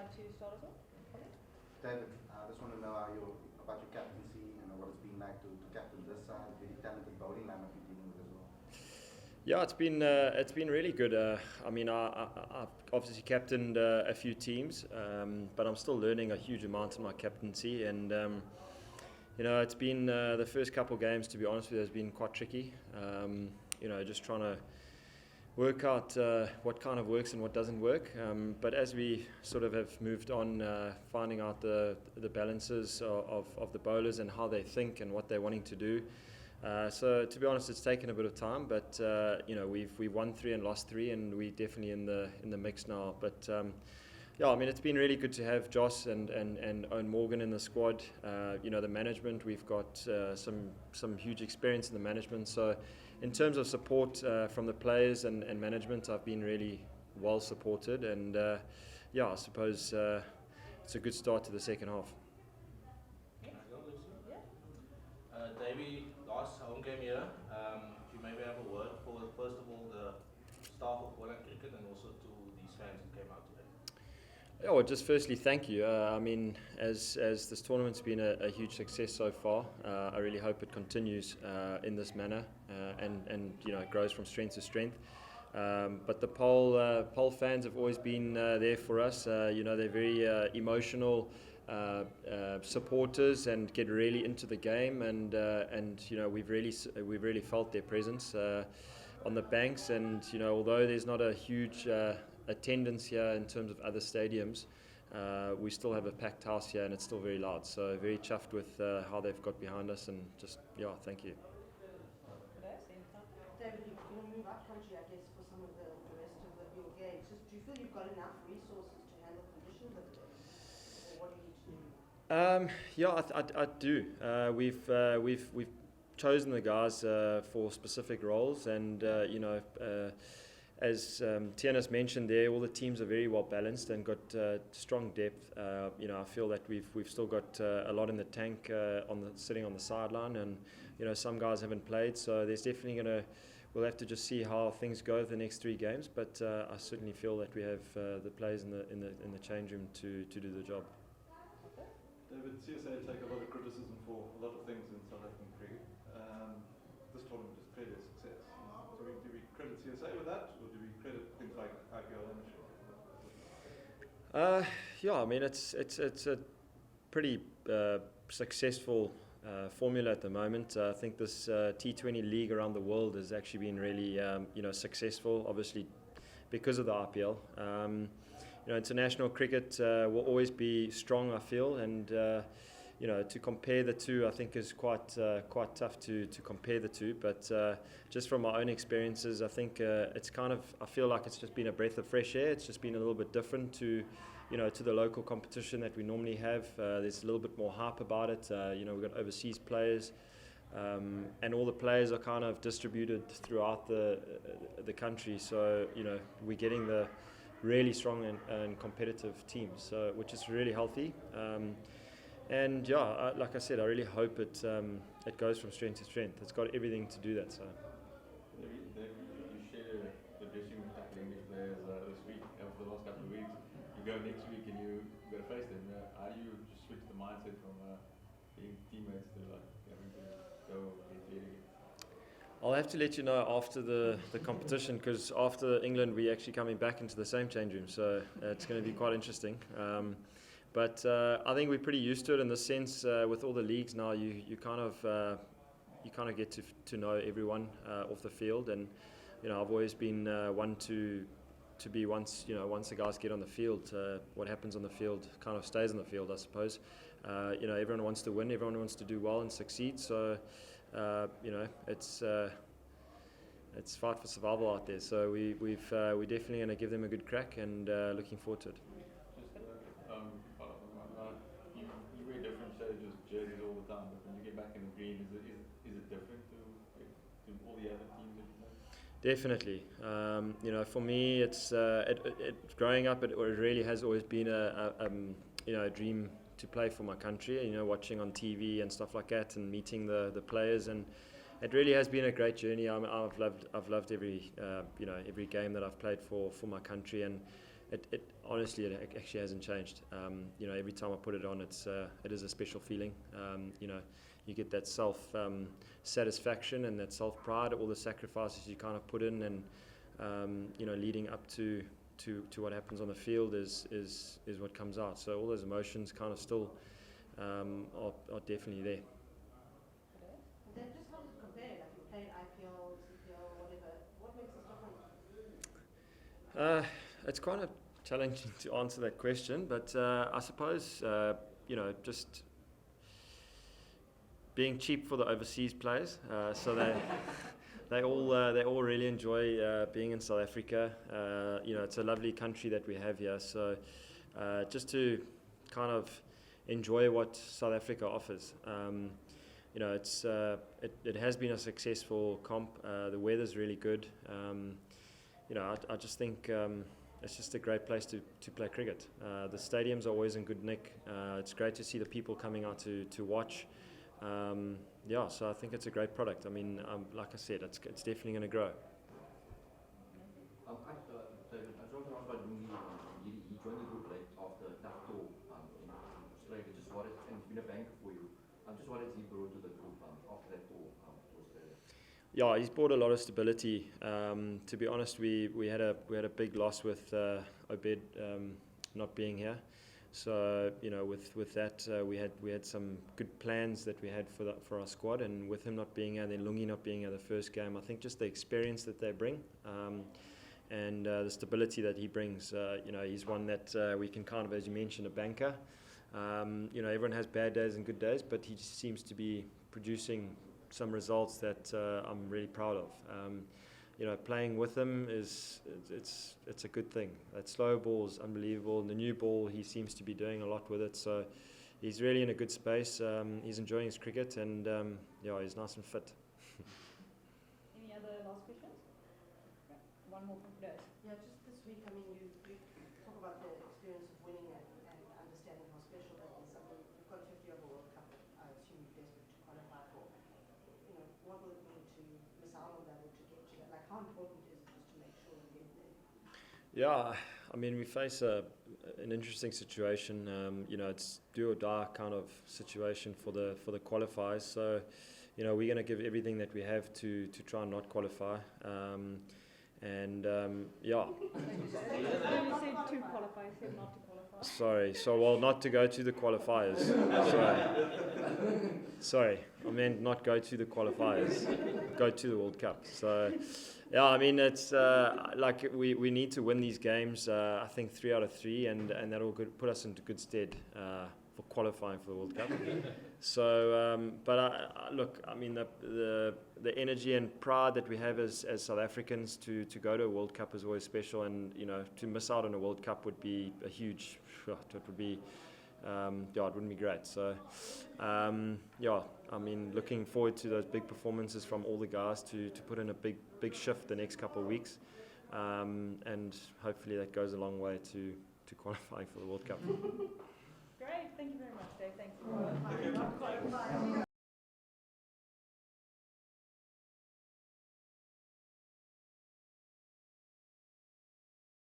like to start us off? David, I just want to know about your captaincy and what it's been like to captain this side, very talented bowling lineup you're dealing with as well. Yeah, it's been really good. I've obviously captained a few teams, but I'm still learning a huge amount in my captaincy. And it's been the first couple of games, to be honest with you, has been quite tricky. Just trying to work out what kind of works and what doesn't work. But as we sort of have moved on, finding out the balances of the bowlers and how they think and what they're wanting to do. So to be honest, it's taken a bit of time, but we've won 3 and lost 3, and we're definitely in the mix now. But it's been really good to have Joss and Owen Morgan in the squad. The management, we've got some huge experience in the management. So in terms of support from the players and management, I've been really well supported, and I suppose it's a good start to the second half. Davey, last home game here, if you maybe have a word for, first of all, the staff of Paarl Cricket and also to these fans who came out today. Yeah, well, just firstly, thank you. As this tournament's been a huge success so far, I really hope it continues in this manner and it grows from strength to strength. But the Paarl fans have always been there for us. They're very emotional supporters and get really into the game, and we've really felt their presence on the banks. And although there's not a huge attendance here in terms of other stadiums, we still have a packed house here, and it's still very loud. So very chuffed with how they've got behind us, and just thank you. David, you're going to move up country, I guess, for some of the rest of your games. Do you feel you've got enough resources to handle conditions of the game, or what do you need to do? We've chosen the guys for specific roles, and as Tiana's mentioned there, all the teams are very well balanced and got strong depth. I feel that we've still got a lot in the tank sitting on the sideline, and some guys haven't played, so there's definitely we'll have to just see how things go the next 3 games. But I certainly feel that we have the players in the change room to do the job. David, CSA take a lot of criticism for a lot of things in South African cricket. This tournament is clearly a success. Do we credit CSA with that, or do we credit things like IPL ownership? It's a pretty successful formula at the moment. I think this T20 league around the world has actually been really successful, obviously because of the IPL. International cricket will always be strong, I feel, and to compare the two, I think is quite tough to compare the two. But just from my own experiences, I think I feel like it's just been a breath of fresh air. It's just been a little bit different to the local competition that we normally have. There's a little bit more hype about it. We've got overseas players, and all the players are kind of distributed throughout the country. So we're getting the really strong and competitive teams, which is really healthy. Like I said, I really hope it goes from strength to strength. It's got everything to do that. So. You share the dressing room with a couple of English players this week, for the last couple of weeks. You go next week and you got to face them. How do you just switch the mindset from being teammates to having to go get there again? I'll have to let you know after the competition, because after England we're actually coming back into the same change room, so it's going to be quite interesting. But I think we're pretty used to it in the sense with all the leagues now. You kind of get to know everyone off the field, and I've always been one to be once the guys get on the field, what happens on the field kind of stays on the field, I suppose. Everyone wants to win, everyone wants to do well and succeed. So it's fight for survival out there. So we're definitely going to give them a good crack, and looking forward to it. You wear different shades of jerseys all the time, but when you get back in the green, is it different to all the other teams that you play? Definitely. For me, it's growing up. It really has always been a dream to play for my country. Watching on TV and stuff like that, and meeting the players, and it really has been a great journey. I've loved every game that I've played for my country, and it honestly it actually hasn't changed. You know, every time I put it on, it is a special feeling. You know, you get that self satisfaction and that self pride, all the sacrifices you kind of put in, and you know, leading up to what happens on the field is what comes out. So all those emotions kind of still are definitely there. And then just how does it compare? Like you played IPL, CPL, whatever. What makes this different? It's kind of challenging to answer that question, but I suppose you know, just being cheap for the overseas players, so they all really enjoy being in South Africa. You know, it's a lovely country that we have here, so just to kind of enjoy what South Africa offers. You know, it has been a successful comp. The weather's really good. You know, I just think it's just a great place to play cricket. The stadiums are always in good nick. It's great to see the people coming out to watch. Yeah, so I think it's a great product. I mean, like I said, it's definitely going to grow. David, I just want to ask about Lungi. He joined the group late after that tour in Australia. Just what and he's been a banker for you. Just what has he brought to the group after that tour to Australia? Yeah, he's brought a lot of stability. To be honest, we had a big loss with Obed not being here. So you know, with that we had some good plans that we had for our squad, and with him not being here, then Lungi not being here the first game, I think just the experience that they bring, and the stability that he brings. You know, he's one that we can kind of, as you mentioned, a banker. You know, everyone has bad days and good days, but he just seems to be producing some results that I'm really proud of. You know, playing with him it's a good thing. That slow ball is unbelievable, and the new ball, he seems to be doing a lot with it. So he's really in a good space. He's enjoying his cricket, and yeah, he's nice and fit. Any other last questions? Yeah. One more from Fidesz. Yeah, just this week, I mean, you talk about the experience of winning and understanding how special that is. I mean, you've got 50 over World Cup, I assume you're desperate to qualify for. You know, what will it mean to miss out on that or to get to that? Like, how important is it just to make sure you get there? Yeah, I mean, we face an interesting situation. You know, it's do or die kind of situation for the qualifiers. So, you know, we're going to give everything that we have to try and not qualify. And yeah. You said to qualify, you said not to qualify. Sorry. So, well, not to go to the qualifiers. Sorry. I meant not go to the qualifiers. Go to the World Cup. So. Yeah, I mean, it's like we need to win these games, I think 3 out of 3, and that'll put us into good stead for qualifying for the World Cup. So, but look, I mean, the energy and pride that we have as South Africans to go to a World Cup is always special, and, you know, to miss out on a World Cup would be a huge, it would be, yeah, it wouldn't be great. So, yeah, I mean, looking forward to those big performances from all the guys to put in a big shift the next couple of weeks, and hopefully that goes a long way to qualifying for the World Cup.